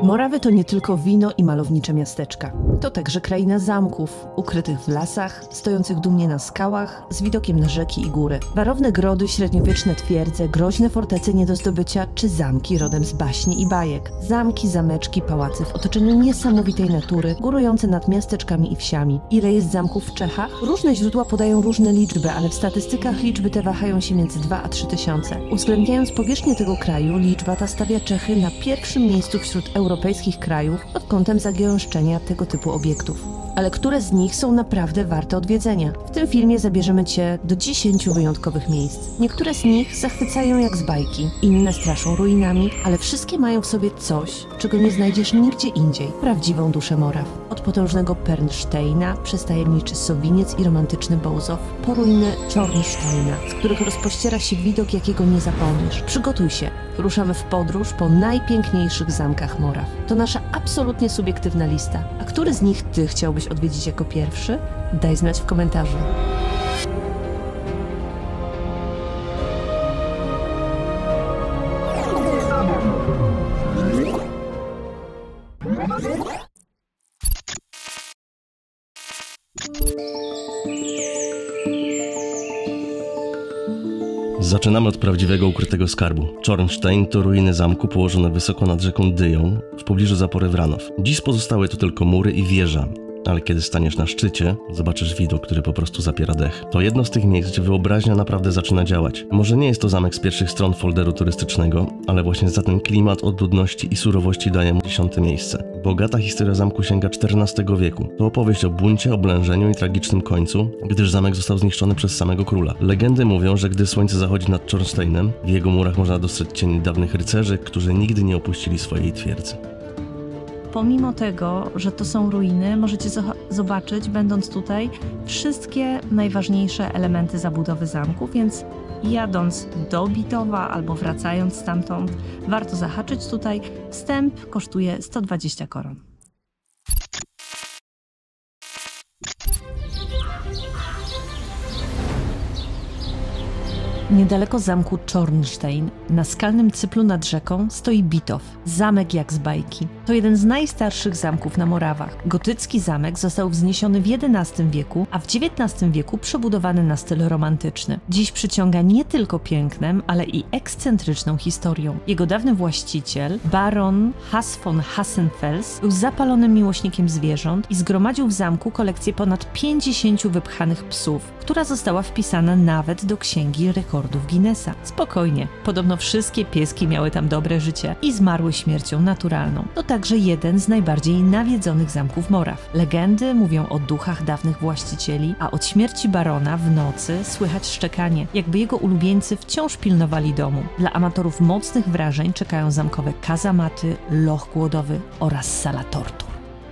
Morawy to nie tylko wino i malownicze miasteczka. To także kraina zamków, ukrytych w lasach, stojących dumnie na skałach, z widokiem na rzeki i góry. Warowne grody, średniowieczne twierdze, groźne fortece nie do zdobycia, czy zamki rodem z baśni i bajek. Zamki, zameczki, pałace w otoczeniu niesamowitej natury, górujące nad miasteczkami i wsiami. Ile jest zamków w Czechach? Różne źródła podają różne liczby, ale w statystykach liczby te wahają się między 2 a 3 tysiące. Uwzględniając powierzchnię tego kraju, liczba ta stawia Czechy na pierwszym miejscu wśród europejskich krajów pod kątem zagęszczenia tego typu obiektów. Ale które z nich są naprawdę warte odwiedzenia? W tym filmie zabierzemy Cię do 10 wyjątkowych miejsc. Niektóre z nich zachwycają jak z bajki, inne straszą ruinami, ale wszystkie mają w sobie coś, czego nie znajdziesz nigdzie indziej. Prawdziwą duszę Moraw. Od potężnego Pernsteina przez tajemniczy Sowiniec i romantyczny Bołzow, po ruiny Czornsteina, z których rozpościera się widok, jakiego nie zapomnisz. Przygotuj się. Ruszamy w podróż po najpiękniejszych zamkach Moraw. To nasza absolutnie subiektywna lista. A który z nich Ty chciałbyś odwiedzić jako pierwszy? Daj znać w komentarzu. Zaczynamy od prawdziwego ukrytego skarbu. Czornstein to ruiny zamku położone wysoko nad rzeką Dyją, w pobliżu zapory Wranow. Dziś pozostały tu tylko mury i wieża, ale kiedy staniesz na szczycie, zobaczysz widok, który po prostu zapiera dech. To jedno z tych miejsc, gdzie wyobraźnia naprawdę zaczyna działać. Może nie jest to zamek z pierwszych stron folderu turystycznego, ale właśnie za ten klimat od ludności i surowości daje mu 10. miejsce. Bogata historia zamku sięga XIV wieku. To opowieść o buncie, oblężeniu i tragicznym końcu, gdyż zamek został zniszczony przez samego króla. Legendy mówią, że gdy słońce zachodzi nad Czornsteinem, w jego murach można dostrzec cień dawnych rycerzy, którzy nigdy nie opuścili swojej twierdzy. Pomimo tego, że to są ruiny, możecie zobaczyć, będąc tutaj, wszystkie najważniejsze elementy zabudowy zamku, więc jadąc do Bitowa albo wracając stamtąd, warto zahaczyć tutaj. Wstęp kosztuje 120 koron. Niedaleko zamku Czornstein, na skalnym cyplu nad rzeką, stoi Bitow, zamek jak z bajki. To jeden z najstarszych zamków na Morawach. Gotycki zamek został wzniesiony w XI wieku, a w XIX wieku przebudowany na styl romantyczny. Dziś przyciąga nie tylko pięknem, ale i ekscentryczną historią. Jego dawny właściciel, baron Hass von Hassenfels, był zapalonym miłośnikiem zwierząt i zgromadził w zamku kolekcję ponad 50 wypchanych psów, która została wpisana nawet do Księgi Rekordów Guinnessa. Spokojnie, podobno wszystkie pieski miały tam dobre życie i zmarły śmiercią naturalną. To także jeden z najbardziej nawiedzonych zamków Moraw. Legendy mówią o duchach dawnych właścicieli, a od śmierci barona w nocy słychać szczekanie, jakby jego ulubieńcy wciąż pilnowali domu. Dla amatorów mocnych wrażeń czekają zamkowe kazamaty, loch głodowy oraz sala tortur.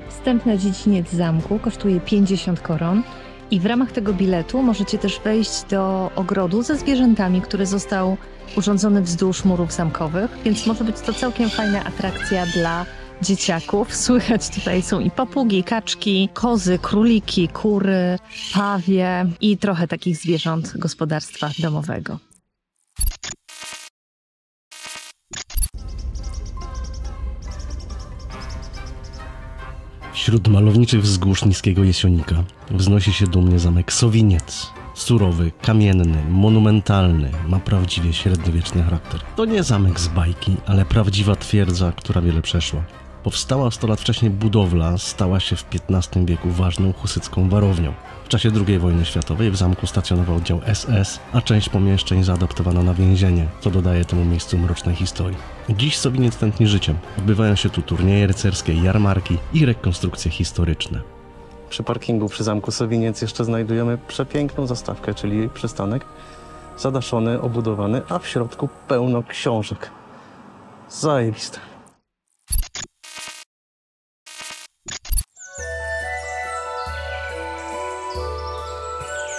Wstęp na dziedziniec zamku kosztuje 50 koron. I w ramach tego biletu możecie też wejść do ogrodu ze zwierzętami, który został urządzony wzdłuż murów zamkowych, więc może być to całkiem fajna atrakcja dla dzieciaków. Słychać tutaj są i papugi, kaczki, kozy, króliki, kury, pawie i trochę takich zwierząt gospodarstwa domowego. Wśród malowniczych wzgórz niskiego Jesionika wznosi się dumnie zamek Sowiniec. Surowy, kamienny, monumentalny, ma prawdziwie średniowieczny charakter. To nie zamek z bajki, ale prawdziwa twierdza, która wiele przeszła. Powstała 100 lat wcześniej budowla stała się w XV wieku ważną husycką warownią. W czasie II wojny światowej w zamku stacjonował oddział SS, a część pomieszczeń zaadaptowano na więzienie, co dodaje temu miejscu mrocznej historii. Dziś Sowiniec tętni życiem. Odbywają się tu turnieje rycerskie, jarmarki i rekonstrukcje historyczne. Przy parkingu przy zamku Sowiniec jeszcze znajdujemy przepiękną zastawkę, czyli przystanek zadaszony, obudowany, a w środku pełno książek. Zajebiste.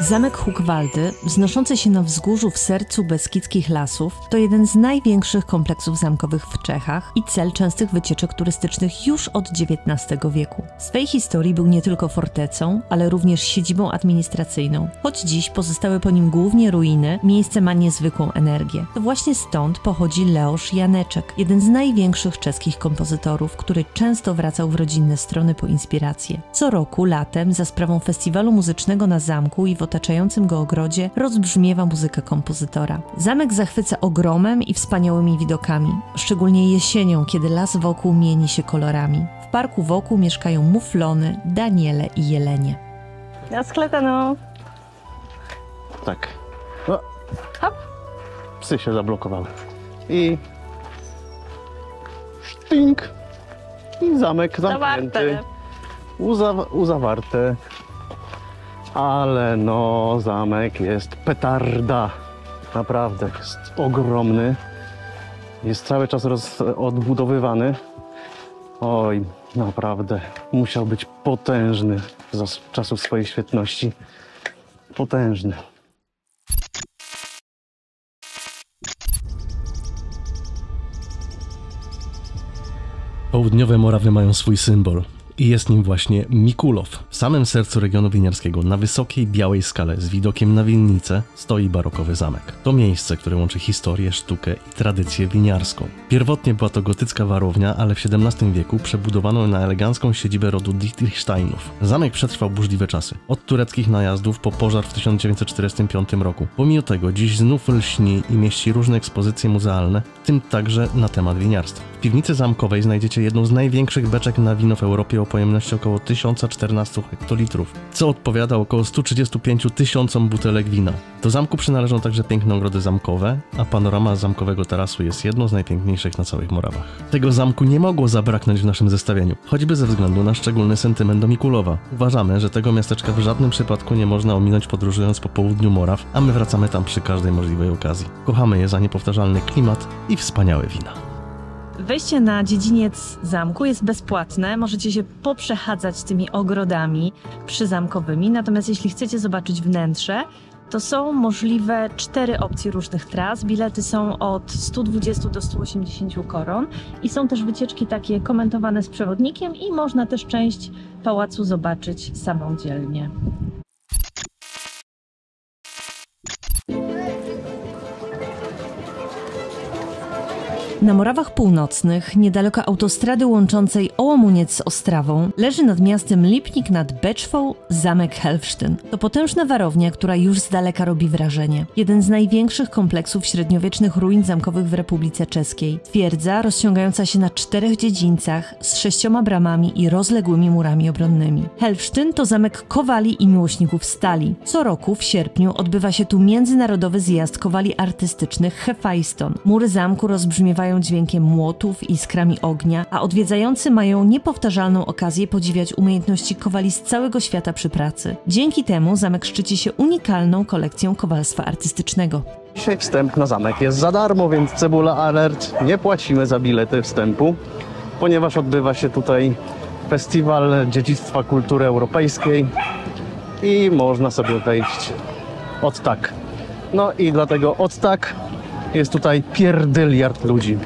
Zamek Húkwardy, wznoszący się na wzgórzu w sercu beskidzkich lasów, to jeden z największych kompleksów zamkowych w Czechach i cel częstych wycieczek turystycznych już od XIX wieku. W swej historii był nie tylko fortecą, ale również siedzibą administracyjną. Choć dziś pozostały po nim głównie ruiny, miejsce ma niezwykłą energię. To właśnie stąd pochodzi Leoš Janeček, jeden z największych czeskich kompozytorów, który często wracał w rodzinne strony po inspirację. Co roku latem za sprawą festiwalu muzycznego na zamku i w otaczającym go ogrodzie rozbrzmiewa muzyka kompozytora. Zamek zachwyca ogromem i wspaniałymi widokami, szczególnie jesienią, kiedy las wokół mieni się kolorami. W parku wokół mieszkają muflony, daniele i jelenie. Naschledaną. Tak. No. Hop. Psy się zablokowały. I sztink. I zamek zamknięty. Uzawarte. Ale no, zamek jest petarda. Naprawdę, jest ogromny. Jest cały czas odbudowywany. Oj, naprawdę, musiał być potężny za czasów swojej świetności. Potężny. Południowe Morawy mają swój symbol i jest nim właśnie Mikułów. W samym sercu regionu winiarskiego, na wysokiej, białej skale z widokiem na winnicę, stoi barokowy zamek. To miejsce, które łączy historię, sztukę i tradycję winiarską. Pierwotnie była to gotycka warownia, ale w XVII wieku przebudowano na elegancką siedzibę rodu Dietrichsteinów. Zamek przetrwał burzliwe czasy. Od tureckich najazdów po pożar w 1945 roku. Pomimo tego dziś znów lśni i mieści różne ekspozycje muzealne, w tym także na temat winiarstwa. W piwnicy zamkowej znajdziecie jedną z największych beczek na wino w Europie o pojemności około 1014 hektolitrów, co odpowiada około 135 000 butelek wina. Do zamku przynależą także piękne ogrody zamkowe, a panorama z zamkowego tarasu jest jedną z najpiękniejszych na całych Morawach. Tego zamku nie mogło zabraknąć w naszym zestawieniu, choćby ze względu na szczególny sentyment do Mikułowa. Uważamy, że tego miasteczka w żadnym przypadku nie można ominąć podróżując po południu Moraw, a my wracamy tam przy każdej możliwej okazji. Kochamy je za niepowtarzalny klimat i wspaniałe wina. Wejście na dziedziniec zamku jest bezpłatne, możecie się poprzechadzać tymi ogrodami przyzamkowymi, natomiast jeśli chcecie zobaczyć wnętrze, to są możliwe 4 opcje różnych tras. Bilety są od 120 do 180 koron i są też wycieczki takie komentowane z przewodnikiem i można też część pałacu zobaczyć samodzielnie. Na Morawach Północnych, niedaleko autostrady łączącej Ołomuniec z Ostrawą, leży nad miastem Lipnik nad Beczwą zamek Helfsztyn. To potężna warownia, która już z daleka robi wrażenie. Jeden z największych kompleksów średniowiecznych ruin zamkowych w Republice Czeskiej. Twierdza rozciągająca się na 4 dziedzińcach z 6 bramami i rozległymi murami obronnymi. Helfsztyn to zamek kowali i miłośników stali. Co roku w sierpniu odbywa się tu międzynarodowy zjazd kowali artystycznych Hefajston. Mury zamku rozbrzmiewają dźwiękiem młotów i iskrami ognia, a odwiedzający mają niepowtarzalną okazję podziwiać umiejętności kowali z całego świata przy pracy. Dzięki temu zamek szczyci się unikalną kolekcją kowalstwa artystycznego. Dzisiaj wstęp na zamek jest za darmo, więc cebula alert, nie płacimy za bilety wstępu, ponieważ odbywa się tutaj Festiwal Dziedzictwa Kultury Europejskiej i można sobie wejść od tak. No i dlatego od tak jest tutaj pierdyliard ludzi.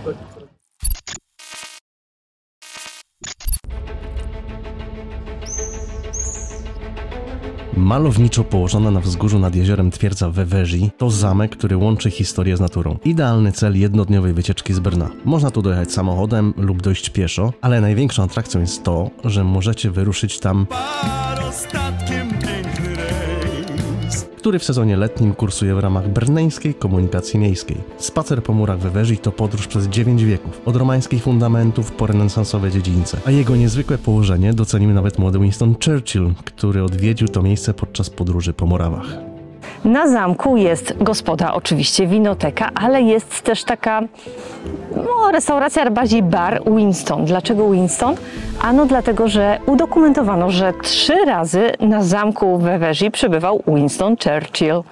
Malowniczo położona na wzgórzu nad jeziorem twierdza Weveří to zamek, który łączy historię z naturą. Idealny cel jednodniowej wycieczki z Brna. Można tu dojechać samochodem lub dojść pieszo, ale największą atrakcją jest to, że możecie wyruszyć tam, który w sezonie letnim kursuje w ramach brneńskiej komunikacji miejskiej. Spacer po murach Weveří to podróż przez 9 wieków, od romańskich fundamentów po renesansowe dziedzińce, a jego niezwykłe położenie docenił nawet młody Winston Churchill, który odwiedził to miejsce podczas podróży po Morawach. Na zamku jest gospoda, oczywiście winoteka, ale jest też taka restauracja, ale bardziej bar Winston. Dlaczego Winston? Ano dlatego, że udokumentowano, że 3 razy na zamku w Weveří przebywał Winston Churchill.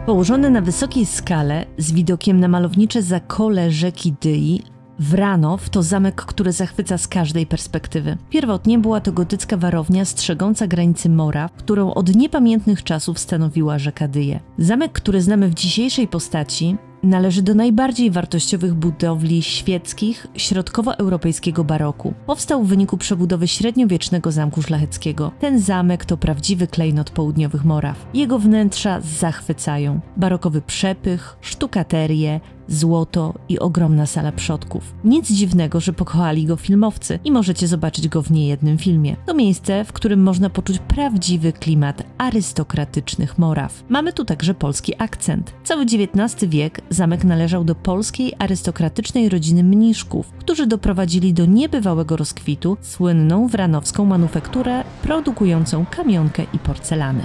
Położone na wysokiej skale, z widokiem na malownicze zakole rzeki Dyi, Wranow to zamek, który zachwyca z każdej perspektywy. Pierwotnie była to gotycka warownia strzegąca granicy Moraw, którą od niepamiętnych czasów stanowiła rzeka Dyje. Zamek, który znamy w dzisiejszej postaci, należy do najbardziej wartościowych budowli świeckich środkowoeuropejskiego baroku. Powstał w wyniku przebudowy średniowiecznego zamku szlacheckiego. Ten zamek to prawdziwy klejnot południowych Moraw. Jego wnętrza zachwycają. Barokowy przepych, sztukaterie, złoto i ogromna sala przodków. Nic dziwnego, że pokochali go filmowcy i możecie zobaczyć go w niejednym filmie. To miejsce, w którym można poczuć prawdziwy klimat arystokratycznych Moraw. Mamy tu także polski akcent. Cały XIX wiek zamek należał do polskiej arystokratycznej rodziny Mniszków, którzy doprowadzili do niebywałego rozkwitu słynną wranowską manufakturę produkującą kamionkę i porcelany.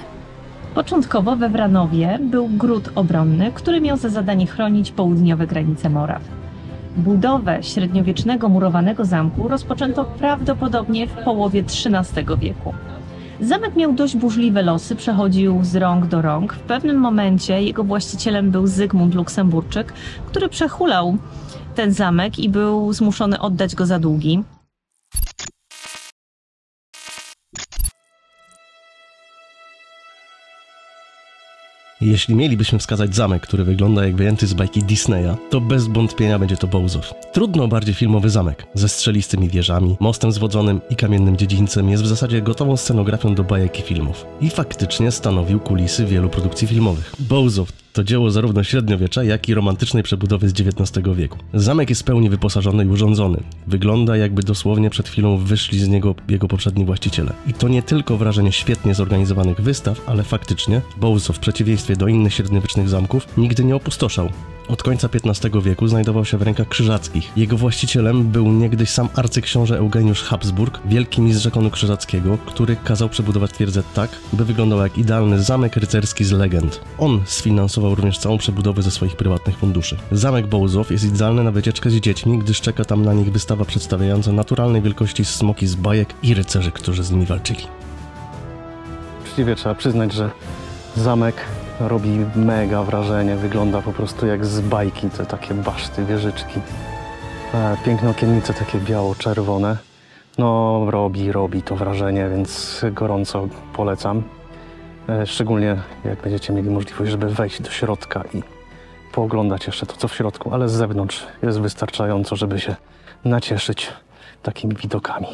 Początkowo we Wranowie był gród obronny, który miał za zadanie chronić południowe granice Moraw. Budowę średniowiecznego murowanego zamku rozpoczęto prawdopodobnie w połowie XIII wieku. Zamek miał dość burzliwe losy, przechodził z rąk do rąk. W pewnym momencie jego właścicielem był Zygmunt Luksemburczyk, który przehulał ten zamek i był zmuszony oddać go za długi. Jeśli mielibyśmy wskazać zamek, który wygląda jak wyjęty z bajki Disneya, to bez wątpienia będzie to Bełżów. Trudno o bardziej filmowy zamek, ze strzelistými wieżami, mostem zwodzonym i kamiennym dziedzińcem jest w zasadzie gotową scenografią do bajek i filmów. I faktycznie stanowił kulisy wielu produkcji filmowych. Bełżów to dzieło zarówno średniowiecza, jak i romantycznej przebudowy z XIX wieku. Zamek jest w pełni wyposażony i urządzony. Wygląda, jakby dosłownie przed chwilą wyszli z niego jego poprzedni właściciele. I to nie tylko wrażenie świetnie zorganizowanych wystaw, ale faktycznie Bełżów w przeciwieństwie do innych średniowiecznych zamków nigdy nie opustoszał. Od końca XV wieku znajdował się w rękach krzyżackich. Jego właścicielem był niegdyś sam arcyksiąże Eugeniusz Habsburg, wielki mistrz zakonu krzyżackiego, który kazał przebudować twierdzę tak, by wyglądał jak idealny zamek rycerski z legend. On sfinansował również całą przebudowę ze swoich prywatnych funduszy. Zamek Bełżów jest idealny na wycieczkę z dziećmi, gdyż czeka tam na nich wystawa przedstawiająca naturalnej wielkości smoki z bajek i rycerzy, którzy z nimi walczyli. Uczciwie trzeba przyznać, że zamek robi mega wrażenie, wygląda po prostu jak z bajki, te takie baszty, wieżyczki. Piękne okiennice, takie biało-czerwone. No robi to wrażenie, więc gorąco polecam. Szczególnie jak będziecie mieli możliwość, żeby wejść do środka i pooglądać jeszcze to, co w środku, ale z zewnątrz jest wystarczająco, żeby się nacieszyć takimi widokami.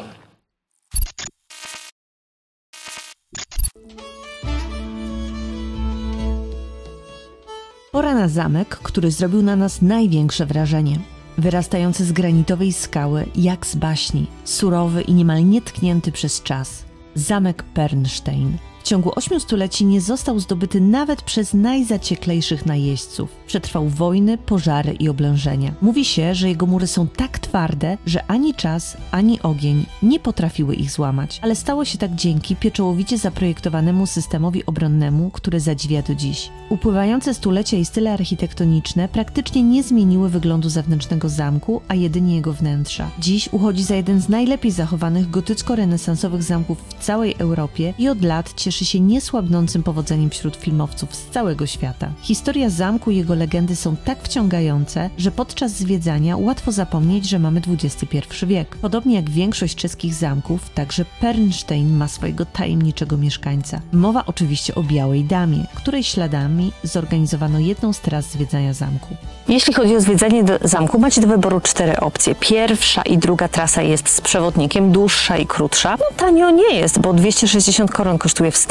Pora na zamek, który zrobił na nas największe wrażenie. Wyrastający z granitowej skały, jak z baśni, surowy i niemal nietknięty przez czas. Zamek Pernstein. W ciągu 8 stuleci nie został zdobyty nawet przez najzacieklejszych najeźdźców. Przetrwał wojny, pożary i oblężenia. Mówi się, że jego mury są tak twarde, że ani czas, ani ogień nie potrafiły ich złamać. Ale stało się tak dzięki pieczołowicie zaprojektowanemu systemowi obronnemu, który zadziwia do dziś. Upływające stulecia i style architektoniczne praktycznie nie zmieniły wyglądu zewnętrznego zamku, a jedynie jego wnętrza. Dziś uchodzi za jeden z najlepiej zachowanych gotycko-renesansowych zamków w całej Europie i od lat cieszy się niesłabnącym powodzeniem wśród filmowców z całego świata. Historia zamku i jego legendy są tak wciągające, że podczas zwiedzania łatwo zapomnieć, że mamy XXI wiek. Podobnie jak większość czeskich zamków, także Pernstein ma swojego tajemniczego mieszkańca. Mowa oczywiście o Białej Damie, której śladami zorganizowano jedną z tras zwiedzania zamku. Jeśli chodzi o zwiedzanie zamku, macie do wyboru 4 opcje. Pierwsza i druga trasa jest z przewodnikiem, dłuższa i krótsza. No tanio nie jest, bo 260 koron kosztuje wstęp.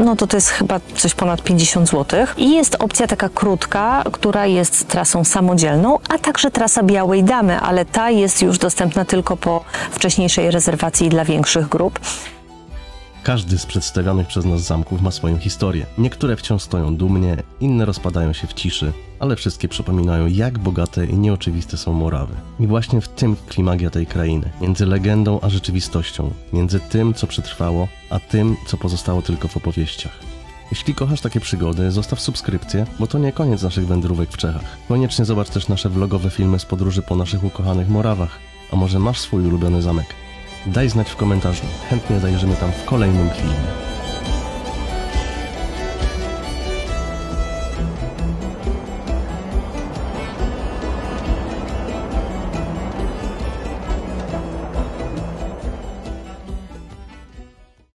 No to jest chyba coś ponad 50 zł. I jest opcja taka krótka, która jest trasą samodzielną, a także trasa Białej Damy, ale ta jest już dostępna tylko po wcześniejszej rezerwacji dla większych grup. Każdy z przedstawionych przez nas zamków ma swoją historię. Niektóre wciąż stoją dumnie, inne rozpadają się w ciszy, ale wszystkie przypominają, jak bogate i nieoczywiste są Morawy. I właśnie w tym tkwi magia tej krainy. Między legendą a rzeczywistością. Między tym, co przetrwało, a tym, co pozostało tylko w opowieściach. Jeśli kochasz takie przygody, zostaw subskrypcję, bo to nie koniec naszych wędrówek w Czechach. Koniecznie zobacz też nasze vlogowe filmy z podróży po naszych ukochanych Morawach. A może masz swój ulubiony zamek? Daj znać w komentarzu, chętnie zajrzymy tam w kolejnym filmie.